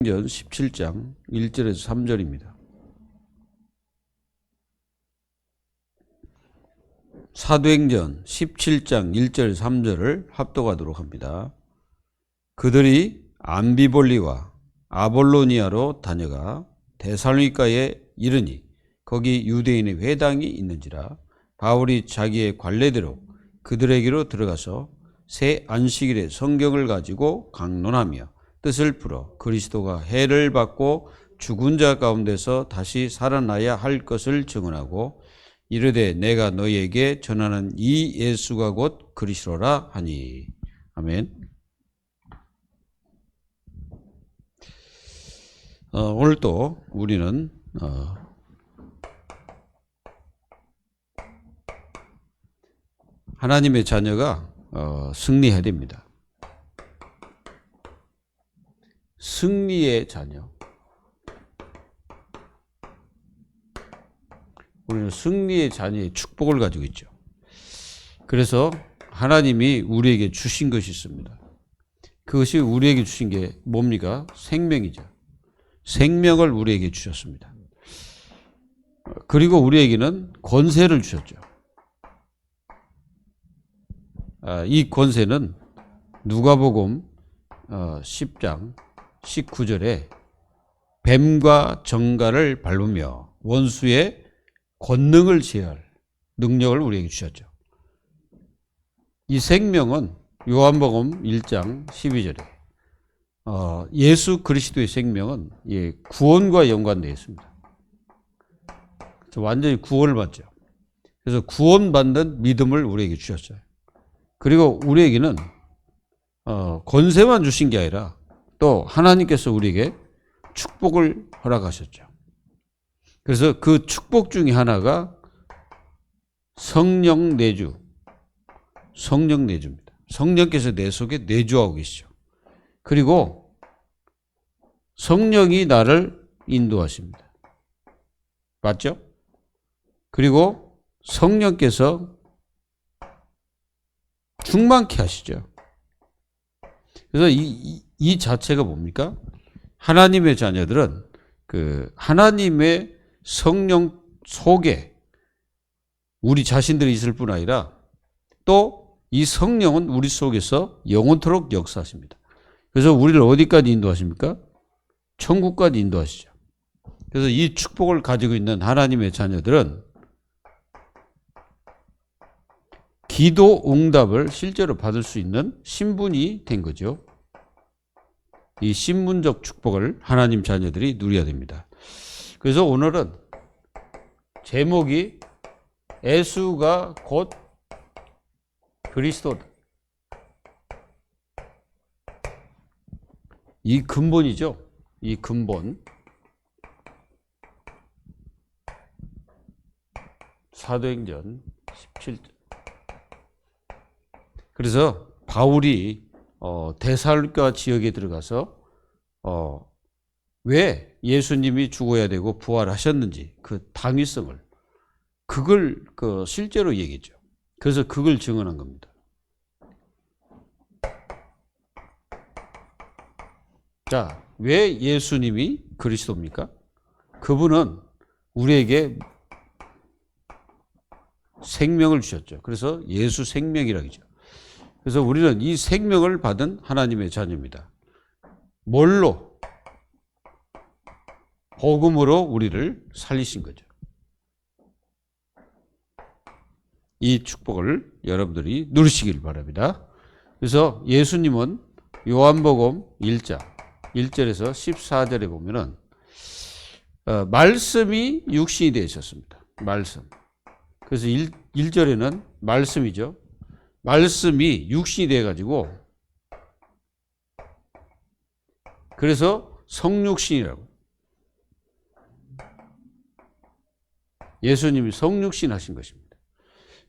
사도행전 17장 1절에서 3절입니다. 사도행전 17장 1절 3절을 합독하도록 합니다. 그들이 암비볼리와 아볼로니아로 다녀가 데살로니가에 이르니 거기 유대인의 회당이 있는지라 바울이 자기의 관례대로 그들에게로 들어가서 새 안식일에 성경을 가지고 강론하며 뜻을 풀어 그리스도가 해를 받고 죽은 자 가운데서 다시 살아나야 할 것을 증언하고 이르되 내가 너희에게 전하는 이 예수가 곧 그리스도라 하니. 아멘. 오늘 또 우리는 하나님의 자녀가 승리해야 됩니다. 승리의 자녀. 우리는 승리의 자녀의 축복을 가지고 있죠. 그래서 하나님이 우리에게 주신 것이 있습니다. 그것이 우리에게 주신 게 뭡니까? 생명이죠. 생명을 우리에게 주셨습니다. 그리고 우리에게는 권세를 주셨죠. 이 권세는 누가복음 10장 19절에 뱀과 정갈을 밟으며 원수의 권능을 제할 능력을 우리에게 주셨죠. 이 생명은 요한복음 1장 12절에 예수 그리스도의 생명은 구원과 연관되어 있습니다. 완전히 구원을 받죠. 그래서 구원받는 믿음을 우리에게 주셨어요. 그리고 우리에게는 권세만 주신 게 아니라 또 하나님께서 우리에게 축복을 허락하셨죠. 그래서 그 축복 중에 하나가 성령 내주, 성령 내주입니다. 성령께서 내 속에 내주하고 계시죠. 그리고 성령이 나를 인도하십니다. 맞죠? 그리고 성령께서 충만케 하시죠. 그래서 이 자체가 뭡니까? 하나님의 자녀들은 그 하나님의 성령 속에 우리 자신들이 있을 뿐 아니라 또 이 성령은 우리 속에서 영원토록 역사하십니다. 그래서 우리를 어디까지 인도하십니까? 천국까지 인도하시죠. 그래서 이 축복을 가지고 있는 하나님의 자녀들은 기도 응답을 실제로 받을 수 있는 신분이 된 거죠. 이 신분적 축복을 하나님 자녀들이 누려야 됩니다. 그래서 오늘은 제목이 예수가 곧 그리스도다. 이 근본이죠. 이 근본. 사도행전 17절. 그래서 바울이 데살로니가 지역에 들어가서 왜 예수님이 죽어야 되고 부활하셨는지 그 당위성을 그걸 실제로 얘기했죠. 그래서 그걸 증언한 겁니다. 자, 왜 예수님이 그리스도입니까? 그분은 우리에게 생명을 주셨죠. 그래서 예수 생명이라고 하죠. 그래서 우리는 이 생명을 받은 하나님의 자녀입니다. 뭘로? 복음으로 우리를 살리신 거죠. 이 축복을 여러분들이 누리시길 바랍니다. 그래서 예수님은 요한복음 1장 1절에서 14절에 보면은 말씀이 육신이 되셨습니다. 말씀. 그래서 1절에는 말씀이죠. 말씀이 육신이 돼가지고 그래서 성육신이라고. 예수님이 성육신 하신 것입니다.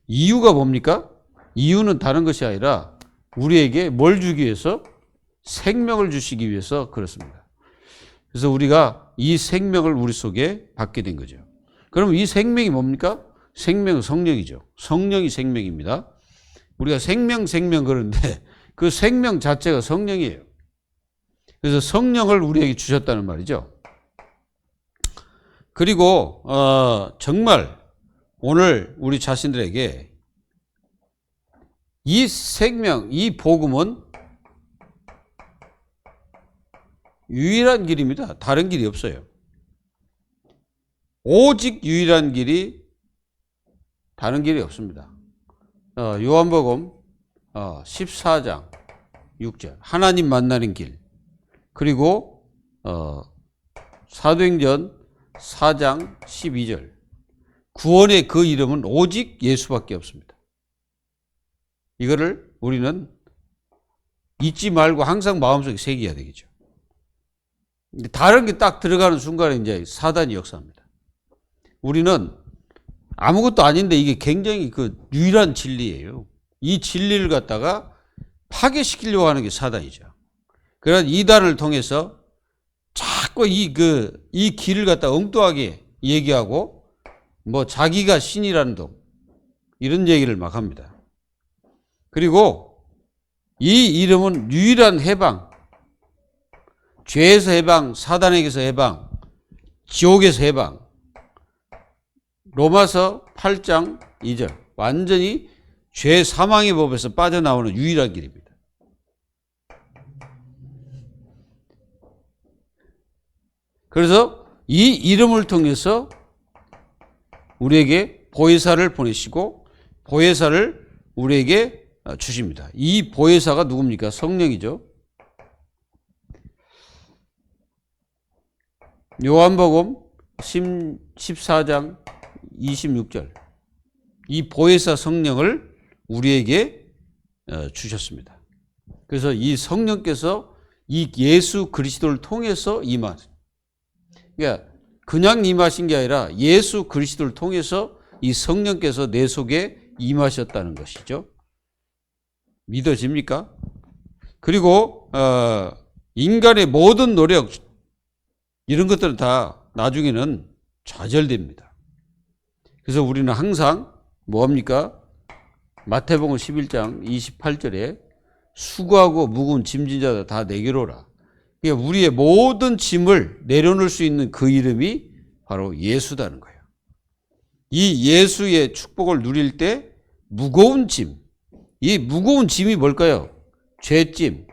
이유가 뭡니까? 이유는 다른 것이 아니라 우리에게 뭘 주기 위해서? 생명을 주시기 위해서 그렇습니다. 그래서 우리가 이 생명을 우리 속에 받게 된 거죠. 그럼 이 생명이 뭡니까? 생명은 성령이죠. 성령이 생명입니다. 우리가 생명 그러는데 그 생명 자체가 성령이에요. 그래서 성령을 우리에게 주셨다는 말이죠. 그리고 정말 오늘 우리 자신들에게 이 생명, 이 복음은 유일한 길입니다. 다른 길이 없어요. 오직 유일한 길이 다른 길이 없습니다. 요한복음 14장 6절 하나님 만나는 길, 그리고 사도행전 4장 12절 구원의 그 이름은 오직 예수밖에 없습니다. 이거를 우리는 잊지 말고 항상 마음속에 새겨야 되겠죠. 다른 게 딱 들어가는 순간에 이제 사단이 역사합니다. 우리는 아무것도 아닌데 이게 굉장히 그 유일한 진리예요. 이 진리를 갖다가 파괴시키려고 하는 게 사단이죠. 그래서 이단을 통해서 자꾸 이 길을 갖다 엉뚱하게 얘기하고 뭐 자기가 신이라는 동 이런 얘기를 막 합니다. 그리고 이 이름은 유일한 해방, 죄에서 해방, 사단에게서 해방, 지옥에서 해방. 로마서 8장 2절 완전히 죄 사망의 법에서 빠져나오는 유일한 길입니다. 그래서 이 이름을 통해서 우리에게 보혜사를 보내시고 보혜사를 우리에게 주십니다. 이 보혜사가 누굽니까? 성령이죠. 요한복음 14장 26절 이 보혜사 성령을 우리에게 주셨습니다. 그래서 이 성령께서 이 예수 그리스도를 통해서 임하신, 그러니까 그냥 임하신 게 아니라 예수 그리스도를 통해서 이 성령께서 내 속에 임하셨다는 것이죠. 믿어집니까? 그리고 인간의 모든 노력 이런 것들은 다 나중에는 좌절됩니다. 그래서 우리는 항상 뭐합니까? 마태복음 11장 28절에 수고하고 무거운 짐진 자들 다 내게로 오라. 그러니까 우리의 모든 짐을 내려놓을 수 있는 그 이름이 바로 예수다는 거예요. 이 예수의 축복을 누릴 때 무거운 짐, 이 무거운 짐이 뭘까요? 죄짐,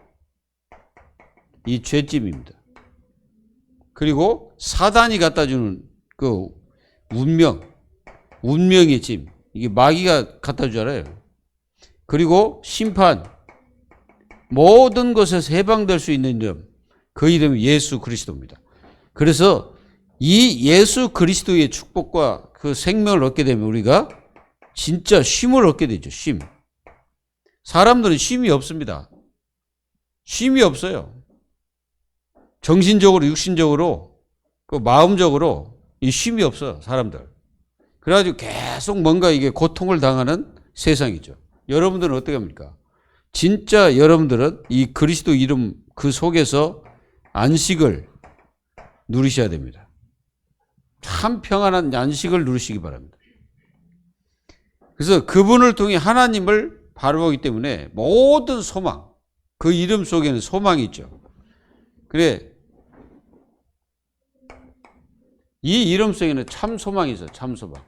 이 죄짐입니다. 그리고 사단이 갖다주는 그 운명의 짐, 이게 마귀가 갖다주잖아요. 그리고 심판, 모든 것에서 해방될 수 있는 이름, 그 이름이 예수 그리스도입니다. 그래서 이 예수 그리스도의 축복과 그 생명을 얻게 되면 우리가 진짜 쉼을 얻게 되죠. 쉼. 사람들은 쉼이 없습니다. 쉼이 없어요. 정신적으로, 육신적으로, 그 마음적으로 이 쉼이 없어, 사람들. 그래가지고 계속 뭔가 이게 고통을 당하는 세상이죠. 여러분들은 어떻게 합니까? 진짜 여러분들은 이 그리스도 이름 그 속에서 안식을 누리셔야 됩니다. 참 평안한 안식을 누리시기 바랍니다. 그래서 그분을 통해 하나님을 바라보기 때문에 모든 소망, 그 이름 속에는 소망이 있죠. 그래, 이 이름 속에는 참 소망이 있어요. 참 소망.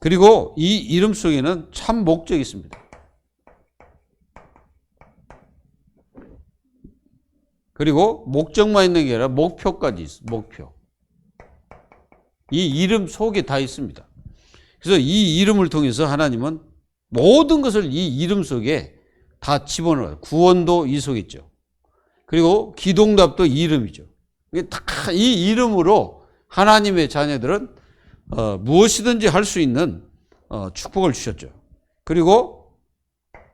그리고 이 이름 속에는 참 목적이 있습니다. 그리고 목적만 있는 게 아니라 목표까지 있어요. 목표. 이 이름 속에 다 있습니다. 그래서 이 이름을 통해서 하나님은 모든 것을 이 이름 속에 다 집어넣어요. 구원도 이 속에 있죠. 그리고 기도응답도 이 이름이죠. 다 이 이름으로 하나님의 자녀들은 무엇이든지 할 수 있는 축복을 주셨죠. 그리고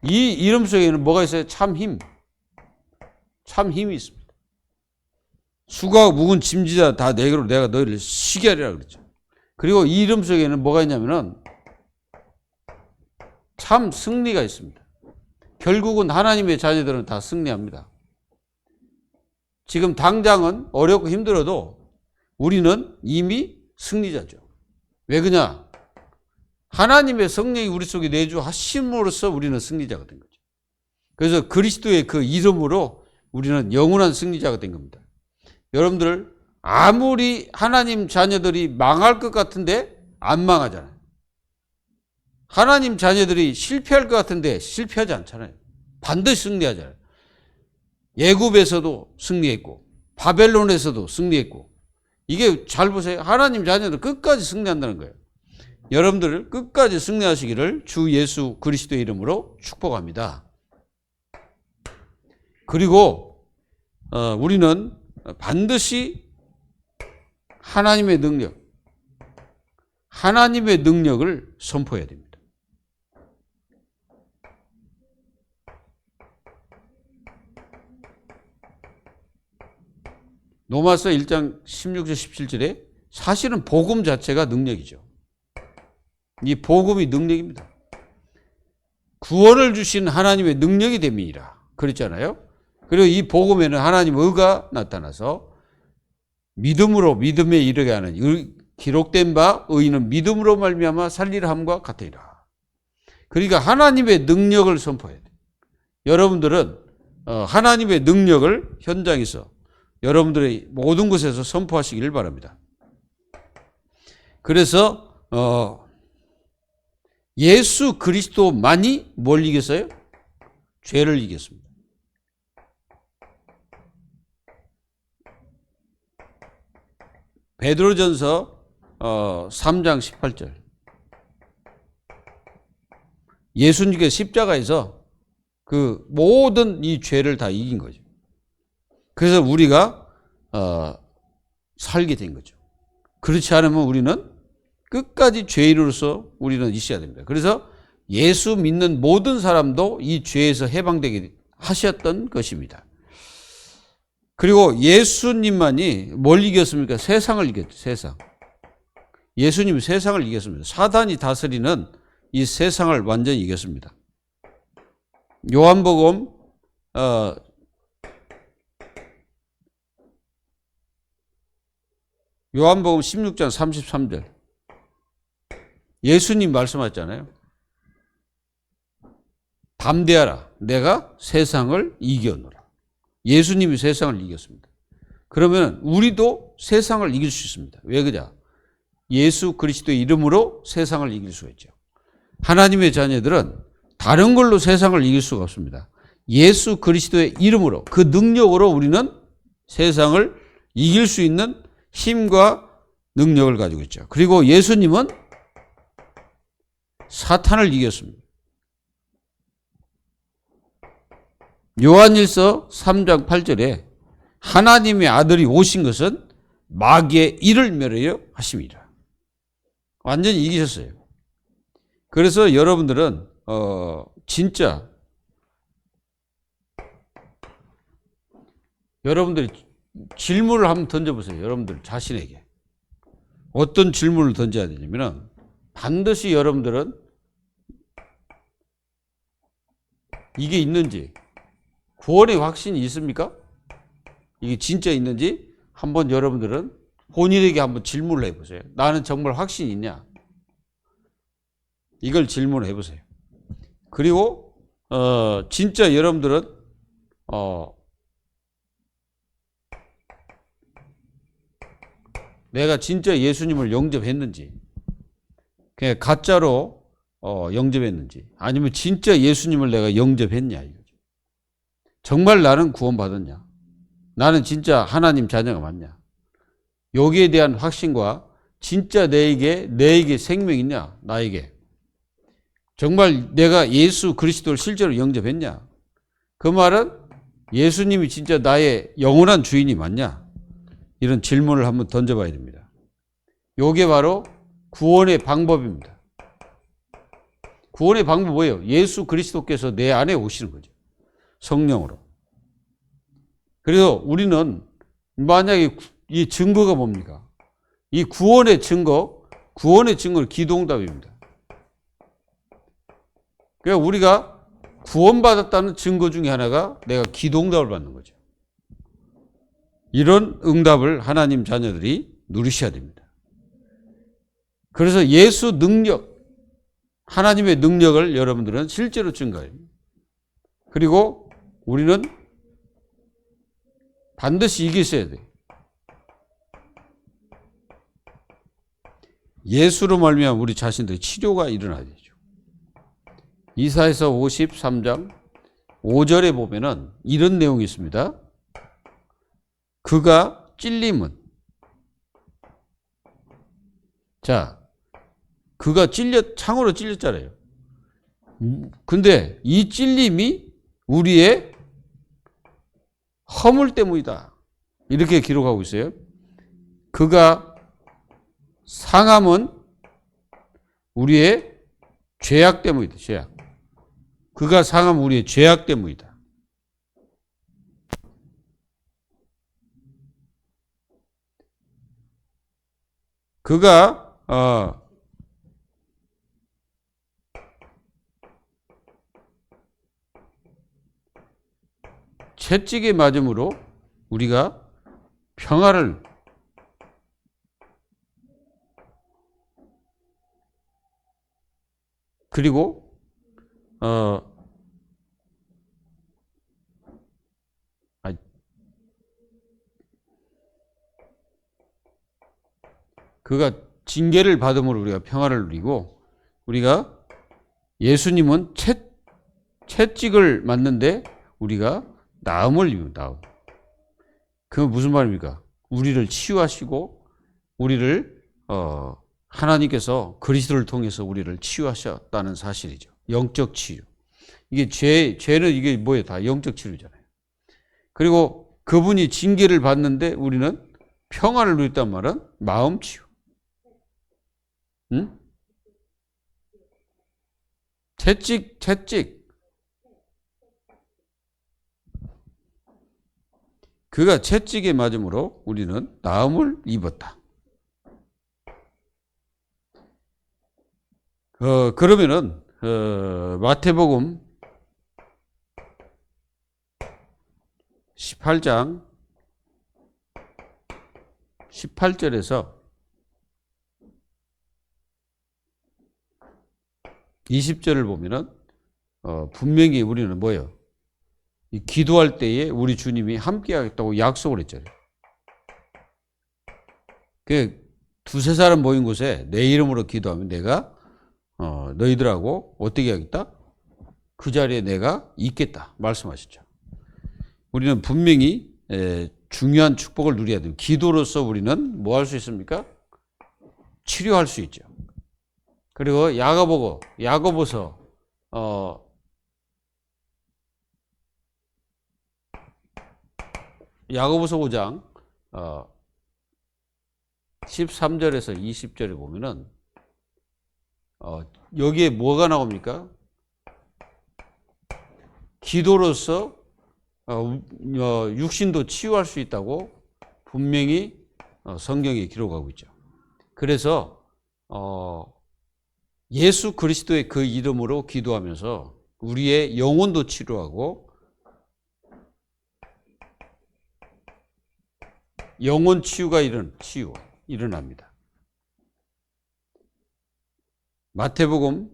이 이름 속에는 뭐가 있어요? 참 힘. 참 힘이 있습니다. 수고하고 무거운 짐지자 다 내게로 내가 너희를 쉬게 하리라 그랬죠. 그리고 이 이름 속에는 뭐가 있냐면은 참 승리가 있습니다. 결국은 하나님의 자녀들은 다 승리합니다. 지금 당장은 어렵고 힘들어도 우리는 이미 승리자죠. 왜 그러냐? 하나님의 성령이 우리 속에 내주하심으로써 우리는 승리자가 된 거죠. 그래서 그리스도의 그 이름으로 우리는 영원한 승리자가 된 겁니다. 여러분들 아무리 하나님 자녀들이 망할 것 같은데 안 망하잖아요. 하나님 자녀들이 실패할 것 같은데 실패하지 않잖아요. 반드시 승리하잖아요. 애굽에서도 승리했고 바벨론에서도 승리했고, 이게 잘 보세요. 하나님 자녀들 끝까지 승리한다는 거예요. 여러분들 끝까지 승리하시기를 주 예수 그리스도의 이름으로 축복합니다. 그리고 우리는 반드시 하나님의 능력을 선포해야 됩니다. 로마서 1장 16절 17절에 사실은 복음 자체가 능력이죠. 이 복음이 능력입니다. 구원을 주신 하나님의 능력이 됨이니라 그랬잖아요. 그리고 이 복음에는 하나님 의가 나타나서 믿음으로 믿음에 이르게 하는, 기록된 바 의인은 믿음으로 말미암아 살리라 함과 같으리라. 그러니까 하나님의 능력을 선포해야 돼요. 여러분들은 하나님의 능력을 현장에서 여러분들의 모든 곳에서 선포하시기를 바랍니다. 그래서 예수 그리스도만이 뭘 이겼어요? 죄를 이겼습니다. 베드로전서 3장 18절. 예수님께서 십자가에서 그 모든 이 죄를 다 이긴 거죠. 그래서 우리가 살게 된 거죠. 그렇지 않으면 우리는 끝까지 죄인으로서 우리는 있어야 됩니다. 그래서 예수 믿는 모든 사람도 이 죄에서 해방되게 하셨던 것입니다. 그리고 예수님만이 뭘 이겼습니까? 세상을 이겼죠. 세상. 예수님이 세상을 이겼습니다. 사단이 다스리는 이 세상을 완전히 이겼습니다. 요한복음 16장 33절. 예수님 말씀하셨잖아요. 담대하라. 내가 세상을 이겼노라. 예수님이 세상을 이겼습니다. 그러면 우리도 세상을 이길 수 있습니다. 왜 그러냐? 예수 그리스도의 이름으로 세상을 이길 수가 있죠. 하나님의 자녀들은 다른 걸로 세상을 이길 수가 없습니다. 예수 그리스도의 이름으로, 그 능력으로 우리는 세상을 이길 수 있는 힘과 능력을 가지고 있죠. 그리고 예수님은 사탄을 이겼습니다. 요한일서 3장 8절에 하나님의 아들이 오신 것은 마귀의 일을 멸하여 하심이라. 완전히 이기셨어요. 그래서 여러분들은 진짜 여러분들이 질문을 한번 던져보세요. 여러분들 자신에게. 어떤 질문을 던져야 되냐면 반드시 여러분들은 이게 있는지, 구원의 확신이 있습니까? 이게 진짜 있는지 한번 여러분들은 본인에게 한번 질문을 해보세요. 나는 정말 확신이 있냐? 이걸 질문을 해보세요. 그리고 진짜 여러분들은 내가 진짜 예수님을 영접했는지, 그냥 가짜로 영접했는지, 아니면 진짜 예수님을 내가 영접했냐 이거죠. 정말 나는 구원받았냐? 나는 진짜 하나님 자녀가 맞냐? 여기에 대한 확신과 진짜 내게 생명이 있냐? 나에게. 정말 내가 예수 그리스도를 실제로 영접했냐? 그 말은 예수님이 진짜 나의 영원한 주인이 맞냐? 이런 질문을 한번 던져봐야 됩니다. 이게 바로 구원의 방법입니다. 구원의 방법은 뭐예요? 예수 그리스도께서 내 안에 오시는 거죠. 성령으로. 그래서 우리는 만약에 이 증거가 뭡니까? 이 구원의 증거는 기도응답입니다. 그러니까 우리가 구원받았다는 증거 중에 하나가 내가 기도응답을 받는 거죠. 이런 응답을 하나님 자녀들이 누리셔야 됩니다. 그래서 예수 능력, 하나님의 능력을 여러분들은 실제로 증거해요. 그리고 우리는 반드시 이게 있어야 돼. 예수로 말미암아 우리 자신들의 치료가 일어나야 되죠. 이사야서 53장 5절에 보면은 이런 내용이 있습니다. 그가 찔림은, 자, 그가 창으로 찔렸잖아요. 근데 이 찔림이 우리의 허물 때문이다. 이렇게 기록하고 있어요. 그가 상함은 우리의 죄악 때문이다. 죄악. 그가 상함은 우리의 죄악 때문이다. 그가 채찍에 맞음으로 우리가 평화를, 그리고 그가 징계를 받음으로 우리가 평화를 누리고, 우리가 예수님은 채찍을 맞는데 우리가 나음을 입는다. 나음. 그건 무슨 말입니까? 우리를 치유하시고 우리를 하나님께서 그리스도를 통해서 우리를 치유하셨다는 사실이죠. 영적 치유. 이게 죄는 이게 뭐예요? 다 영적 치유잖아요. 그리고 그분이 징계를 받는데 우리는 평화를 누렸단 말은 마음 치유. 응? 채찍. 그가 채찍에 맞음으로 우리는 나음을 입었다. 그러면은 마태복음 18장 18절에서 20절을 보면은 분명히 우리는 뭐예요? 이 기도할 때에 우리 주님이 함께 하겠다고 약속을 했잖아요. 그 두세 사람 모인 곳에 내 이름으로 기도하면 내가 너희들하고 어떻게 하겠다? 그 자리에 내가 있겠다 말씀하셨죠. 우리는 분명히 중요한 축복을 누려야 돼요. 기도로서 우리는 뭐 할 수 있습니까? 치료할 수 있죠. 그리고 야고보서 야고보서 5장 13절에서 20절에 보면은 여기에 뭐가 나옵니까? 기도로서 육신도 치유할 수 있다고 분명히 성경에 기록하고 있죠. 그래서 예수 그리스도의 그 이름으로 기도하면서 우리의 영혼도 치료하고 영혼 치유가 일어납니다. 마태복음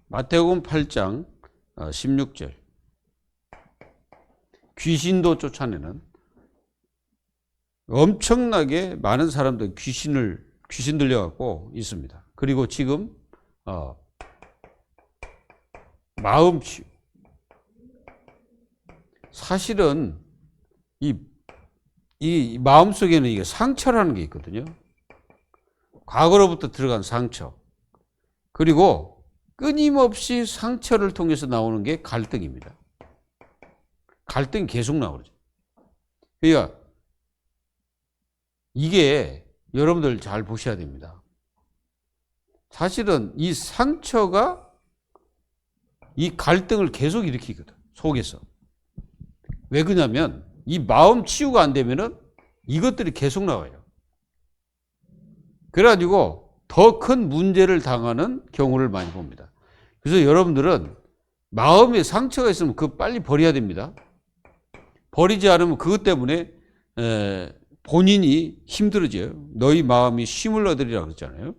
8장 16절. 귀신도 쫓아내는, 엄청나게 많은 사람들 귀신 들려갖고 있습니다. 그리고 지금 마음 치유. 사실은 이 마음속에는 이게 상처라는 게 있거든요. 과거로부터 들어간 상처. 그리고 끊임없이 상처를 통해서 나오는 게 갈등입니다. 갈등이 계속 나오죠. 그러니까 이게 여러분들 잘 보셔야 됩니다. 사실은 이 상처가 이 갈등을 계속 일으키거든, 속에서. 왜 그러냐면 이 마음 치유가 안 되면은 이것들이 계속 나와요. 그래가지고 더 큰 문제를 당하는 경우를 많이 봅니다. 그래서 여러분들은 마음에 상처가 있으면 그거 빨리 버려야 됩니다. 버리지 않으면 그것 때문에 본인이 힘들어져요. 너희 마음이 쉼을 얻으리라 그랬잖아요.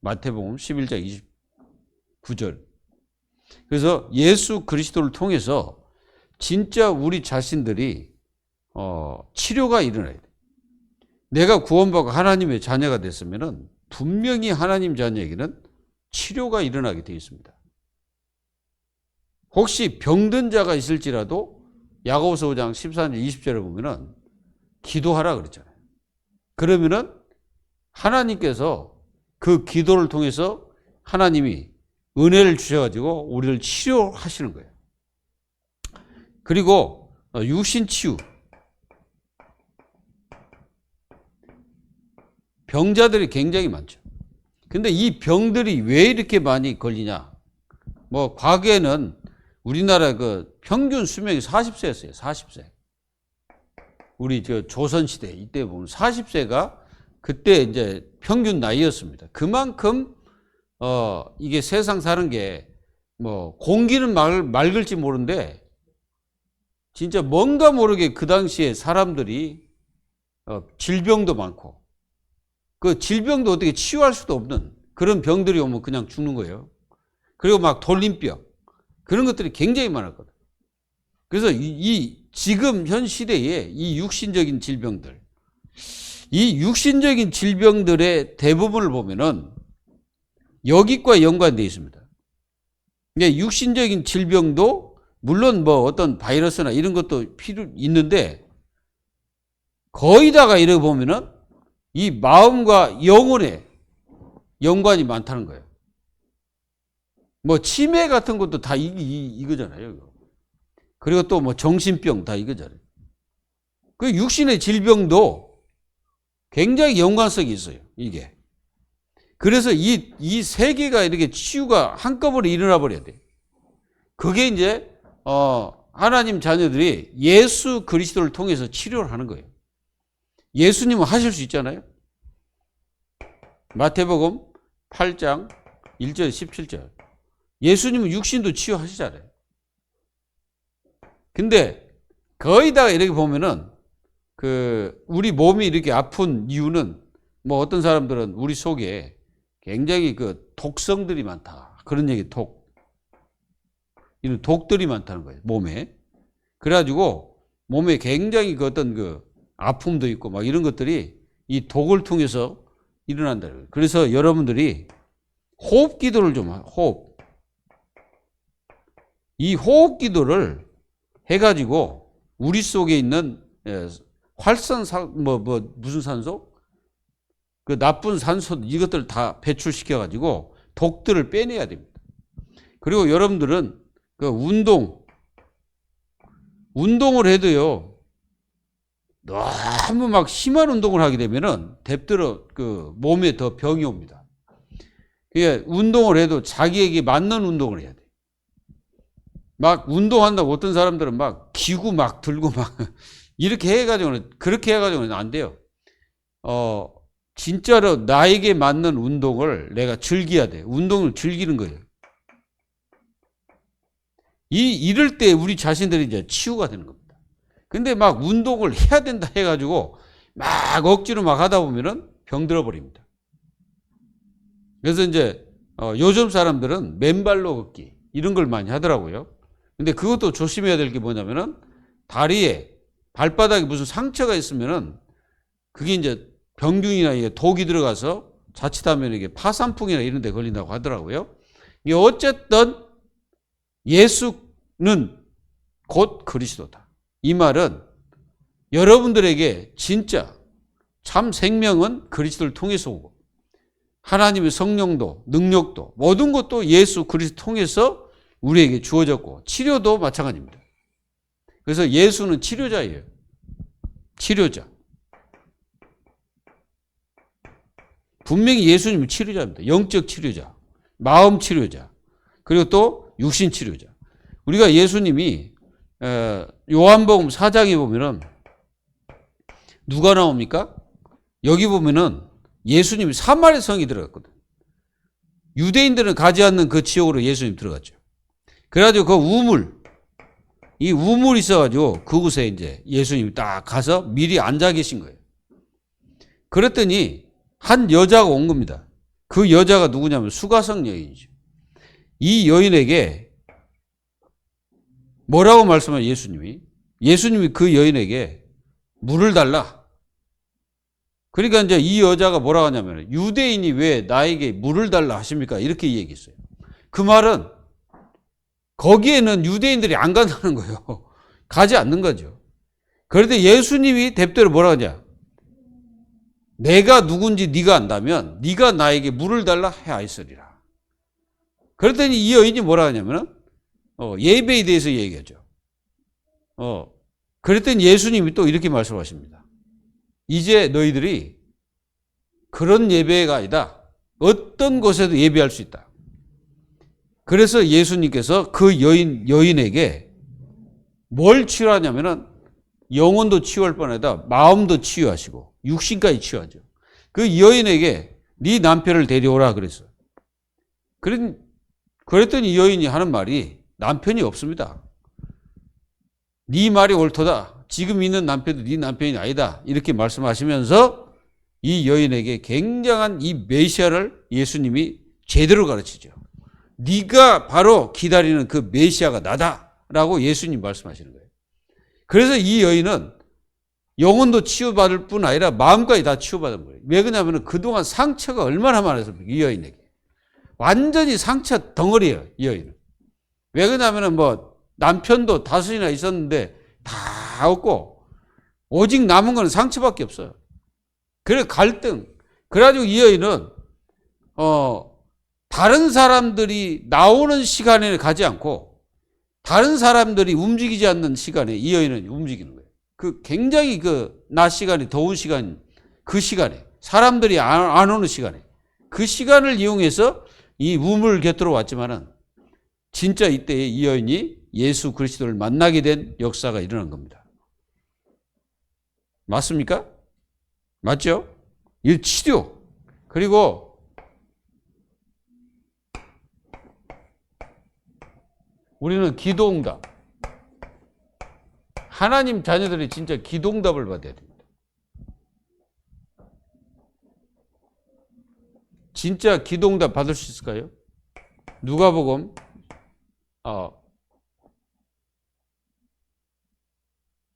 마태복음 11장 9절. 그래서 예수 그리스도를 통해서 진짜 우리 자신들이 치료가 일어나야 돼. 내가 구원받고 하나님의 자녀가 됐으면은 분명히 하나님 자녀에게는 치료가 일어나게 되어 있습니다. 혹시 병든 자가 있을지라도 야고보서 5장 14절 20절에 보면은 기도하라 그랬잖아요. 그러면은 하나님께서 그 기도를 통해서 하나님이 은혜를 주셔가지고 우리를 치료하시는 거예요. 그리고 육신 치유. 병자들이 굉장히 많죠. 근데 이 병들이 왜 이렇게 많이 걸리냐? 뭐 과거에는 우리나라 그 평균 수명이 40세였어요. 40세. 우리 저 조선시대 이때 보면 40세가 그때 이제 평균 나이였습니다. 그만큼 이게 세상 사는 게 뭐 공기는 맑을지 모르는데 진짜 뭔가 모르게 그 당시에 사람들이 질병도 많고 그 질병도 어떻게 치유할 수도 없는 그런 병들이 오면 그냥 죽는 거예요. 그리고 막 돌림병 그런 것들이 굉장히 많았거든. 그래서 이 지금 현 시대에 이 육신적인 질병들, 이 육신적인 질병들의 대부분을 보면은 여기과 연관되어 있습니다. 근데 육신적인 질병도 물론 뭐 어떤 바이러스나 이런 것도 필요 있는데 거의 다가 이렇게 보면은 이 마음과 영혼에 연관이 많다는 거예요. 뭐 치매 같은 것도 다 이거잖아요. 그리고 또 뭐 정신병 다 이거잖아요. 그 육신의 질병도 굉장히 연관성이 있어요. 이게. 그래서 이 세 개가 이렇게 치유가 한꺼번에 일어나 버려야 돼요. 그게 이제 하나님 자녀들이 예수 그리스도를 통해서 치료를 하는 거예요. 예수님은 하실 수 있잖아요. 마태복음 8장 1절 17절. 예수님은 육신도 치유하시잖아요. 근데 거의 다 이렇게 보면은 우리 몸이 이렇게 아픈 이유는 뭐 어떤 사람들은 우리 속에 굉장히 그 독성들이 많다. 그런 얘기 이런 독들이 많다는 거예요. 몸에. 그래가지고 몸에 굉장히 그 어떤 그 아픔도 있고 막 이런 것들이 이 독을 통해서 일어난다. 그래서 여러분들이 호흡 기도를 좀 호흡. 이 호흡 기도를 해가지고 우리 속에 있는 무슨 산소? 그 나쁜 산소 이것들 다 배출시켜가지고 독들을 빼내야 됩니다. 그리고 여러분들은 그 운동을 해도요. 너무 막 심한 운동을 하게 되면은 대표로 그 몸에 더 병이 옵니다. 그게 운동을 해도 자기에게 맞는 운동을 해야 돼. 막 운동한다고 어떤 사람들은 막 기구 막 들고 막 이렇게 해가지고는 그렇게 해가지고는 안 돼요. 진짜로 나에게 맞는 운동을 내가 즐겨야 돼. 운동을 즐기는 거예요. 이럴 때 우리 자신들이 이제 치유가 되는 겁니다. 근데 막 운동을 해야 된다 해가지고 막 억지로 막 하다 보면은 병 들어버립니다. 그래서 이제 요즘 사람들은 맨발로 걷기 이런 걸 많이 하더라고요. 근데 그것도 조심해야 될 게 뭐냐면은 다리에 발바닥에 무슨 상처가 있으면은 그게 이제 병균이나 이게 독이 들어가서 자칫하면 이게 파산풍이나 이런 데 걸린다고 하더라고요. 이게 어쨌든 예수는 곧 그리스도다. 이 말은 여러분들에게 진짜 참 생명은 그리스도를 통해서 오고 하나님의 성령도 능력도 모든 것도 예수 그리스도 통해서 우리에게 주어졌고 치료도 마찬가지입니다. 그래서 예수는 치료자예요. 치료자. 분명히 예수님은 치료자입니다. 영적 치료자, 마음 치료자, 그리고 또 육신 치료자. 우리가 예수님이 요한복음 4장에 보면은 누가 나옵니까? 여기 보면은 예수님이 사마리아 성이 들어갔거든. 유대인들은 가지 않는 그 지역으로 예수님 들어갔죠. 그래가지고 그 이 우물이 있어가지고 그곳에 이제 예수님이 딱 가서 미리 앉아 계신 거예요. 그랬더니 한 여자가 온 겁니다. 그 여자가 누구냐면 수가성 여인이죠. 이 여인에게 뭐라고 말씀하세요? 예수님이 그 여인에게 물을 달라. 그러니까 이제 이 여자가 뭐라고 하냐면 유대인이 왜 나에게 물을 달라 하십니까? 이렇게 얘기했어요. 그 말은 거기에는 유대인들이 안 간다는 거예요. 가지 않는 거죠. 그런데 예수님이 대표로 뭐라고 하냐? 내가 누군지 네가 안다면 네가 나에게 물을 달라 하였으리라. 그랬더니 이 여인이 뭐라 하냐면 예배에 대해서 얘기하죠. 그랬더니 예수님이 또 이렇게 말씀하십니다. 이제 너희들이 그런 예배가 아니다. 어떤 곳에도 예배할 수 있다. 그래서 예수님께서 그 여인에게 뭘 치유하냐면은 영혼도 치유할 뿐아니라 마음도 치유하시고 육신까지 치유하죠. 그 여인에게 네 남편을 데려오라 그랬어요. 그랬더니 여인이 하는 말이 남편이 없습니다. 네 말이 옳도다. 지금 있는 남편도 네 남편이 아니다. 이렇게 말씀하시면서 이 여인에게 굉장한 이 메시아를 예수님이 제대로 가르치죠. 네가 바로 기다리는 그 메시아가 나다라고 예수님 말씀하시는 거예요. 그래서 이 여인은 영혼도 치유받을 뿐 아니라 마음까지 다 치유받은 거예요. 왜 그러냐면 그동안 상처가 얼마나 많았습니까? 이 여인에게. 완전히 상처 덩어리예요. 이 여인은. 왜 그러냐면 뭐 남편도 다섯이나 있었는데 다 없고 오직 남은 건 상처밖에 없어요. 그래 갈등. 그래가지고 이 여인은 다른 사람들이 나오는 시간에 가지 않고 다른 사람들이 움직이지 않는 시간에 이 여인은 움직이는 거예요. 그 굉장히 그 낮 시간이 더운 시간, 그 시간에 사람들이 안 오는 시간에 그 시간을 이용해서 이 우물 곁으로 왔지만은 진짜 이때에 이 여인이 예수 그리스도를 만나게 된 역사가 일어난 겁니다. 맞습니까? 맞죠? 이 치료. 그리고 우리는 기도응답. 하나님 자녀들이 진짜 기도응답을 받아야 됩니다. 진짜 기도응답 받을 수 있을까요? 누가복음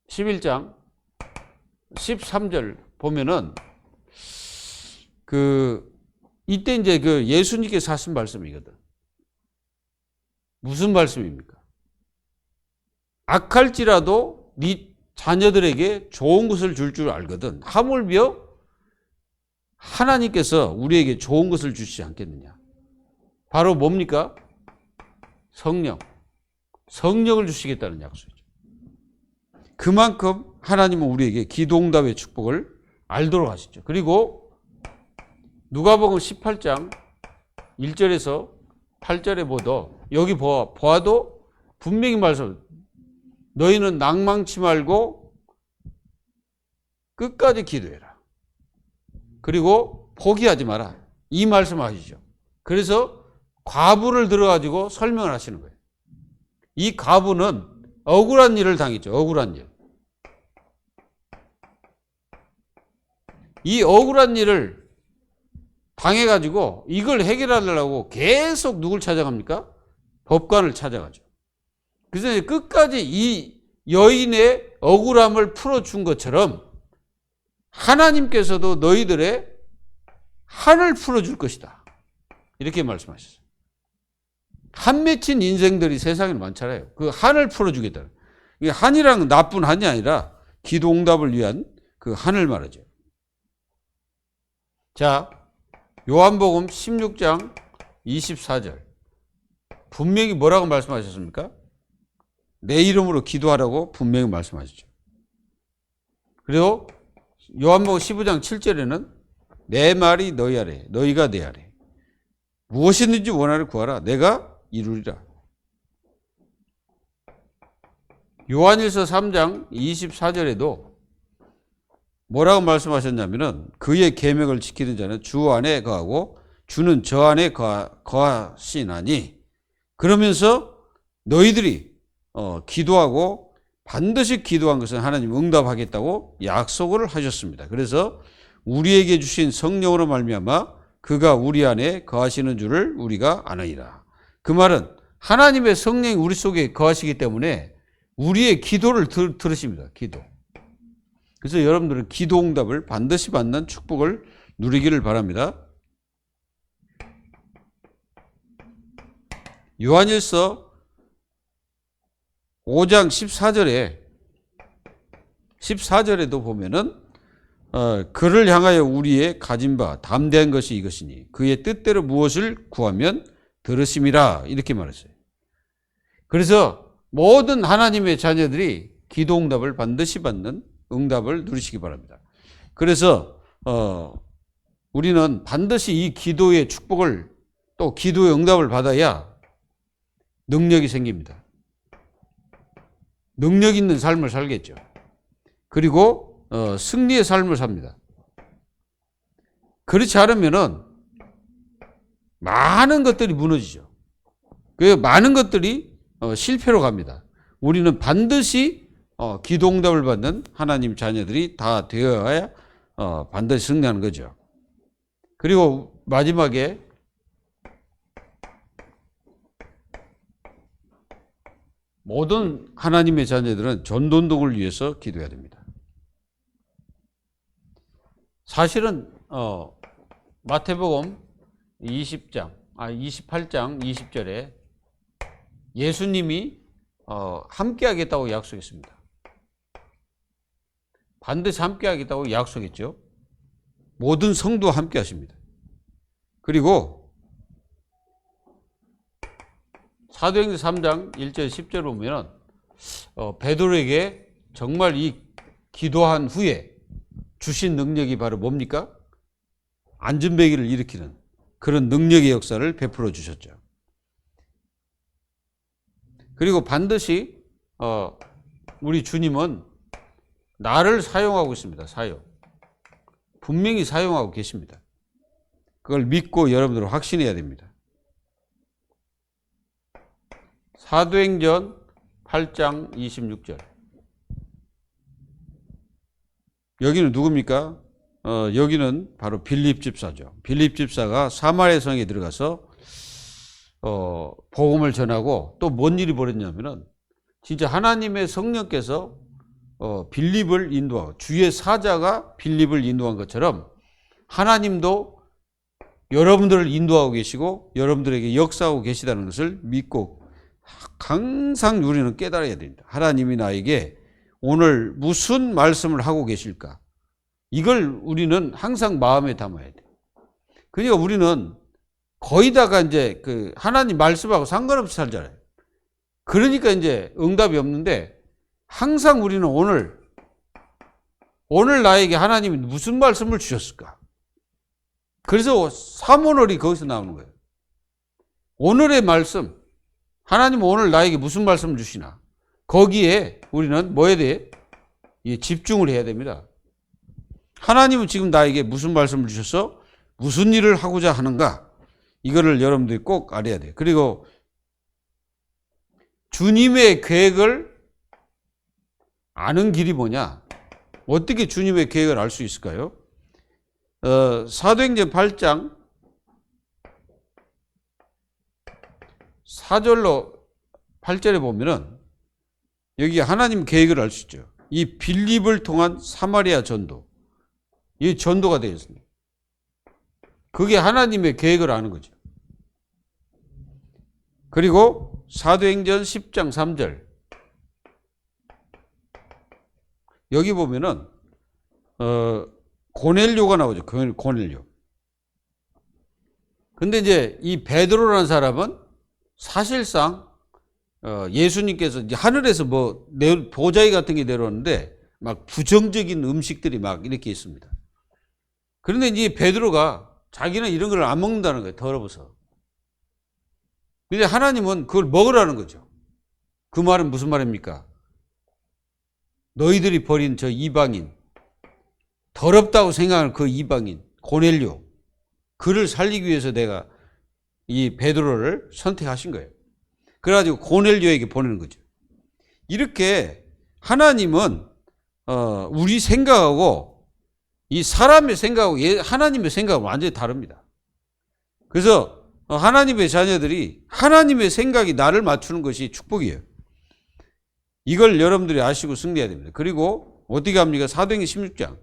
11장 13절 보면은 이때 이제 그 예수님께서 하신 말씀이거든. 무슨 말씀입니까? 악할지라도 네 자녀들에게 좋은 것을 줄 줄 알거든. 하물며 하나님께서 우리에게 좋은 것을 주시지 않겠느냐. 바로 뭡니까? 성령을 주시겠다는 약속이죠. 그만큼 하나님은 우리에게 기도응답의 축복을 알도록 하시죠. 그리고 누가복음 18장 1절에서 8절에 보도 여기 보아도 분명히 말씀 너희는 낭망치 말고 끝까지 기도해라. 그리고 포기하지 마라. 이 말씀하시죠. 그래서 과부를 들어가지고 설명을 하시는 거예요. 이 과부는 억울한 일을 당했죠. 억울한 일. 이 억울한 일을 당해가지고 이걸 해결하려고 계속 누굴 찾아갑니까? 법관을 찾아가죠. 그래서 끝까지 이 여인의 억울함을 풀어준 것처럼 하나님께서도 너희들의 한을 풀어줄 것이다. 이렇게 말씀하셨어요. 한 맺힌 인생들이 세상에 많잖아요. 그 한을 풀어주겠다. 한이랑 나쁜 한이 아니라 기도응답을 위한 그 한을 말하죠. 자, 요한복음 16장 24절. 분명히 뭐라고 말씀하셨습니까? 내 이름으로 기도하라고 분명히 말씀하셨죠. 그리고 요한복음 15장 7절에는 내 말이 너희 아래, 너희가 내 아래. 무엇이든지 원하를 구하라. 내가 이루리라. 요한일서 3장 24절에도 뭐라고 말씀하셨냐면은 그의 계명을 지키는 자는 주 안에 거하고 주는 저 안에 거하시나니 그러면서 너희들이 기도하고 반드시 기도한 것은 하나님 응답하겠다고 약속을 하셨습니다. 그래서 우리에게 주신 성령으로 말미암아 그가 우리 안에 거하시는 줄을 우리가 아느니라. 그 말은 하나님의 성령이 우리 속에 거하시기 때문에 우리의 기도를 들으십니다. 기도. 그래서 여러분들은 기도 응답을 반드시 받는 축복을 누리기를 바랍니다. 요한일서 5장 14절에도 보면은 그를 향하여 우리의 가진 바 담대한 것이 이것이니 그의 뜻대로 무엇을 구하면 들으심이라 이렇게 말했어요. 그래서 모든 하나님의 자녀들이 기도 응답을 반드시 받는 응답을 누리시기 바랍니다. 그래서 우리는 반드시 이 기도의 축복을 또 기도의 응답을 받아야 능력이 생깁니다. 능력 있는 삶을 살겠죠. 그리고 승리의 삶을 삽니다. 그렇지 않으면은 많은 것들이 무너지죠. 그 많은 것들이 실패로 갑니다. 우리는 반드시 기도 응답을 받는 하나님 자녀들이 다 되어야 반드시 승리하는 거죠. 그리고 마지막에 모든 하나님의 자녀들은 전도운동을 위해서 기도해야 됩니다. 사실은 마태복음 28장 20절에 예수님이 함께 하겠다고 약속했습니다. 반드시 함께 하겠다고 약속했죠. 모든 성도와 함께 하십니다. 그리고 사도행전 3장 1절 10절 보면 베드로에게 정말 이 기도한 후에 주신 능력이 바로 뭡니까? 안전배기를 일으키는 그런 능력의 역사를 베풀어 주셨죠. 그리고 반드시 우리 주님은 나를 사용하고 있습니다. 분명히 사용하고 계십니다. 그걸 믿고 여러분들은 확신해야 됩니다. 사도행전 8장 26절. 여기는 누굽니까? 여기는 바로 빌립 집사죠. 빌립 집사가 사마리아 성에 들어가서 복음을 전하고 또 뭔 일이 벌어졌냐면은 진짜 하나님의 성령께서 빌립을 인도하고 주의 사자가 빌립을 인도한 것처럼 하나님도 여러분들을 인도하고 계시고 여러분들에게 역사하고 계시다는 것을 믿고 항상 우리는 깨달아야 됩니다. 하나님이 나에게 오늘 무슨 말씀을 하고 계실까? 이걸 우리는 항상 마음에 담아야 돼. 그러니까 우리는 거의 다가 이제 그 하나님 말씀하고 상관없이 살잖아요. 그러니까 이제 응답이 없는데 항상 우리는 오늘 나에게 하나님이 무슨 말씀을 주셨을까? 그래서 사모놀이 거기서 나오는 거예요. 오늘의 말씀, 하나님 오늘 나에게 무슨 말씀을 주시나? 거기에 우리는 뭐에 대해 집중을 해야 됩니다. 하나님은 지금 나에게 무슨 말씀을 주셔서 무슨 일을 하고자 하는가? 이거를 여러분들이 꼭 알아야 돼요. 그리고 주님의 계획을 아는 길이 뭐냐? 어떻게 주님의 계획을 알 수 있을까요? 사도행전 8장 4절로 8절에 보면은 여기 하나님 계획을 알 수 있죠. 이 빌립을 통한 사마리아 전도, 이 전도가 되었습니다. 그게 하나님의 계획을 아는 거죠. 그리고 사도행전 10장 3절 여기 보면은 고넬료가 나오죠. 고넬료. 근데 이제 이 베드로라는 사람은 사실상 예수님께서 이제 하늘에서 뭐 보자기 같은 게 내려오는데 막 부정적인 음식들이 막 이렇게 있습니다. 그런데 이제 베드로가 자기는 이런 걸 안 먹는다는 거예요. 더러워서. 근데 하나님은 그걸 먹으라는 거죠. 그 말은 무슨 말입니까? 너희들이 버린 저 이방인, 더럽다고 생각하는 그 이방인 고넬료, 그를 살리기 위해서 내가 이 베드로를 선택하신 거예요. 그래가지고 고넬료에게 보내는 거죠. 이렇게 하나님은 우리 생각하고 이 사람의 생각하고 하나님의 생각은 완전히 다릅니다. 그래서 하나님의 자녀들이 하나님의 생각이 나를 맞추는 것이 축복이에요. 이걸 여러분들이 아시고 승리해야 됩니다. 그리고 어떻게 합니까? 사도행전 16장.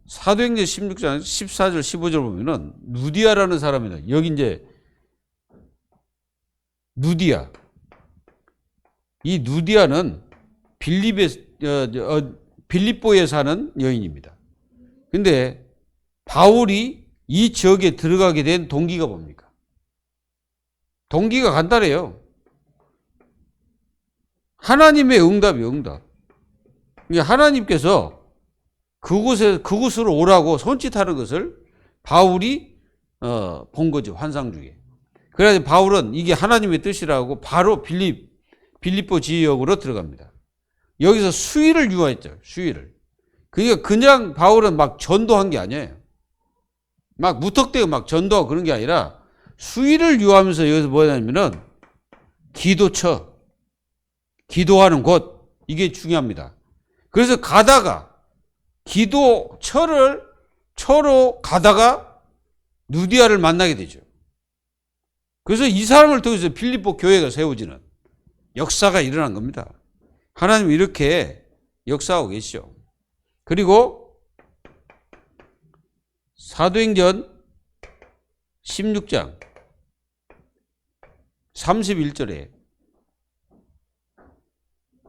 사도행전 16장 14절 15절 보면은 누디아라는 사람이다. 여기 이제 누디아. 이 누디아는 빌립보에 사는 여인입니다. 근데 바울이 이 지역에 들어가게 된 동기가 뭡니까? 동기가 간단해요. 하나님의 응답이에요, 응답. 하나님께서 그곳으로 오라고 손짓하는 것을 바울이 본 거죠, 환상 중에. 그래서 바울은 이게 하나님의 뜻이라고 바로 빌립보 지역으로 들어갑니다. 여기서 수위를 유하했죠, 수위를. 그러니까 그냥 바울은 막 전도한 게 아니에요. 막 무턱대고 막 전도하고 그런 게 아니라 수위를 유하면서 여기서 뭐냐면은 기도처, 기도하는 곳, 이게 중요합니다. 그래서 가다가 기도처로 가다가 누디아를 만나게 되죠. 그래서 이 사람을 통해서 빌립보 교회가 세워지는 역사가 일어난 겁니다. 하나님은 이렇게 역사하고 계시죠. 그리고 사도행전 16장 31절에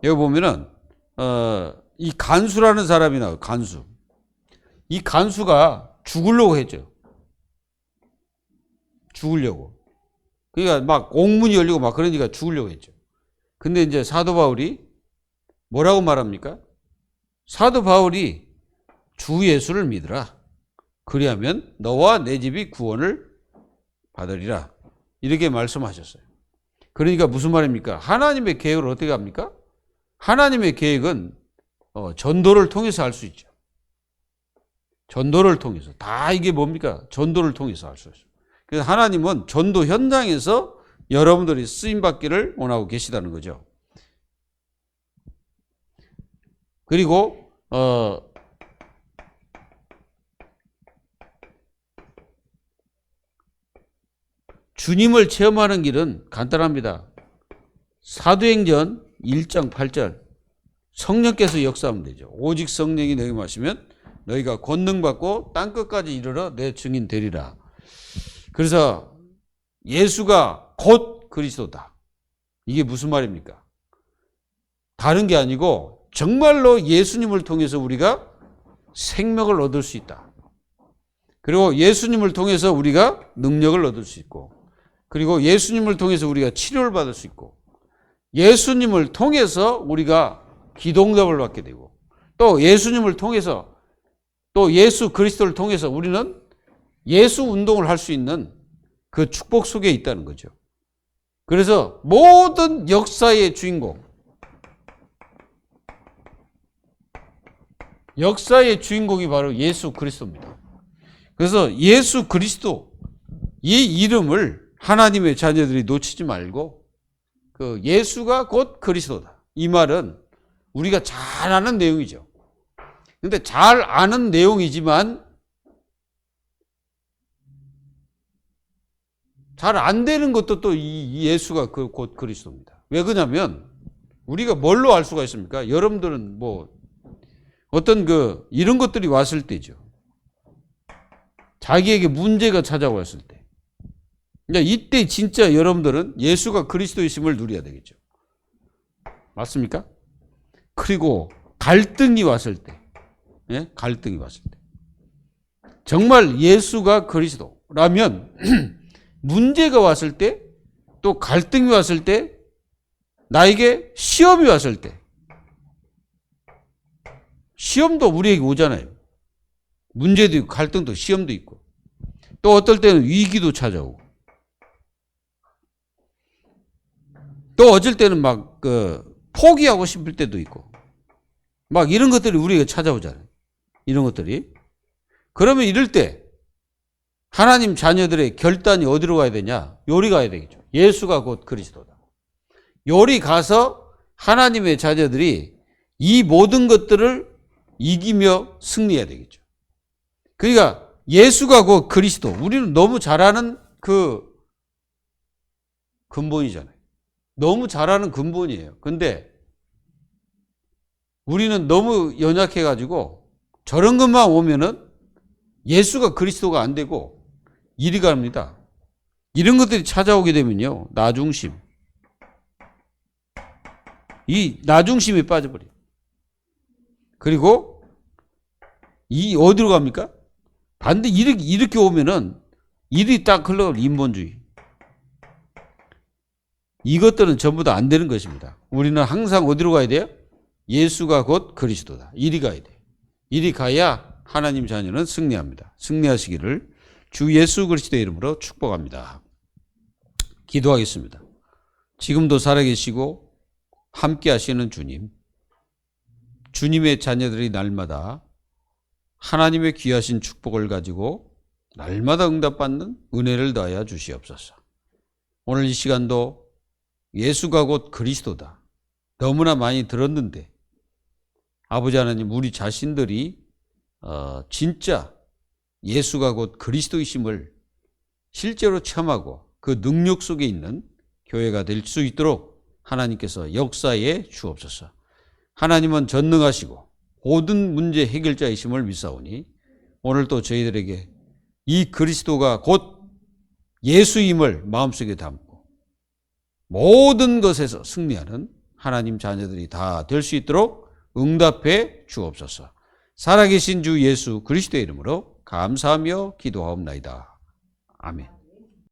여기 보면은 이 간수라는 사람이 나와요. 간수. 이 간수가 죽으려고 했죠. 죽으려고. 그러니까 막 옥문이 열리고 막 그러니까 죽으려고 했죠. 근데 이제 사도 바울이 뭐라고 말합니까? 사도 바울이 주 예수를 믿으라. 그리하면 너와 내 집이 구원을 받으리라. 이렇게 말씀하셨어요. 그러니까 무슨 말입니까? 하나님의 계획을 어떻게 합니까? 하나님의 계획은 전도를 통해서 할 수 있죠. 전도를 통해서. 다 이게 뭡니까? 전도를 통해서 할 수 있어요. 그래서 하나님은 전도 현장에서 여러분들이 쓰임받기를 원하고 계시다는 거죠. 그리고 주님을 체험하는 길은 간단합니다. 사도행전 1장 8절 성령께서 역사하면 되죠. 오직 성령이 너희 마시면 너희가 권능 받고 땅끝까지 이르러 내 증인 되리라. 그래서 예수가 곧 그리스도다. 이게 무슨 말입니까? 다른 게 아니고 정말로 예수님을 통해서 우리가 생명을 얻을 수 있다. 그리고 예수님을 통해서 우리가 능력을 얻을 수 있고, 그리고 예수님을 통해서 우리가 치료를 받을 수 있고, 예수님을 통해서 우리가 기도응답을 받게 되고, 또 예수님을 통해서, 또 예수 그리스도를 통해서 우리는 예수 운동을 할 수 있는 그 축복 속에 있다는 거죠. 그래서 모든 역사의 주인공, 역사의 주인공이 바로 예수 그리스도입니다. 그래서 예수 그리스도 이 이름을 하나님의 자녀들이 놓치지 말고 그 예수가 곧 그리스도다. 이 말은 우리가 잘 아는 내용이죠. 근데 잘 아는 내용이지만 잘 안 되는 것도 또 이 예수가 곧 그리스도입니다. 왜 그러냐면 우리가 뭘로 알 수가 있습니까? 여러분들은 뭐 어떤 이런 것들이 왔을 때죠. 자기에게 문제가 찾아왔을 때. 그러니까 이때 진짜 여러분들은 예수가 그리스도이심을 누려야 되겠죠. 맞습니까? 그리고 갈등이 왔을 때. 예? 갈등이 왔을 때. 정말 예수가 그리스도라면 문제가 왔을 때, 또 갈등이 왔을 때, 나에게 시험이 왔을 때, 시험도 우리에게 오잖아요. 문제도 있고 갈등도 시험도 있고, 또 어떨 때는 위기도 찾아오고, 또 어쩔 때는 막 포기하고 싶을 때도 있고, 막 이런 것들이 우리에게 찾아오잖아요. 이런 것들이. 그러면 이럴 때 하나님 자녀들의 결단이 어디로 가야 되냐? 요리 가야 되겠죠. 예수가 곧 그리스도다. 요리 가서 하나님의 자녀들이 이 모든 것들을 이기며 승리해야 되겠죠. 그러니까 예수가 곧 그리스도. 우리는 너무 잘 아는 그 근본이잖아요. 너무 잘 아는 근본이에요. 근데 우리는 너무 연약해가지고 저런 것만 오면은 예수가 그리스도가 안 되고 이리 갑니다. 이런 것들이 찾아오게 되면요. 나중심. 이 나중심이 빠져버려요. 그리고 이 어디로 갑니까? 반대 이렇게 오면은 일이 딱 흘러갈 인본주의. 이것들은 전부 다 안 되는 것입니다. 우리는 항상 어디로 가야 돼요? 예수가 곧 그리스도다. 이리 가야 돼요. 이리 가야 하나님 자녀는 승리합니다. 승리하시기를 주 예수 그리스도의 이름으로 축복합니다. 기도하겠습니다. 지금도 살아계시고 함께 하시는 주님, 주님의 자녀들이 날마다 하나님의 귀하신 축복을 가지고 날마다 응답받는 은혜를 더하여 주시옵소서. 오늘 이 시간도 예수가 곧 그리스도다. 너무나 많이 들었는데 아버지 하나님, 우리 자신들이 진짜 예수가 곧 그리스도이심을 실제로 체험하고 그 능력 속에 있는 교회가 될 수 있도록 하나님께서 역사에 주옵소서. 하나님은 전능하시고 모든 문제 해결자이심을 믿사오니 오늘 또 저희들에게 이 그리스도가 곧 예수임을 마음속에 담고 모든 것에서 승리하는 하나님 자녀들이 다 될 수 있도록 응답해 주옵소서. 살아계신 주 예수 그리스도의 이름으로 감사하며 기도하옵나이다. 아멘.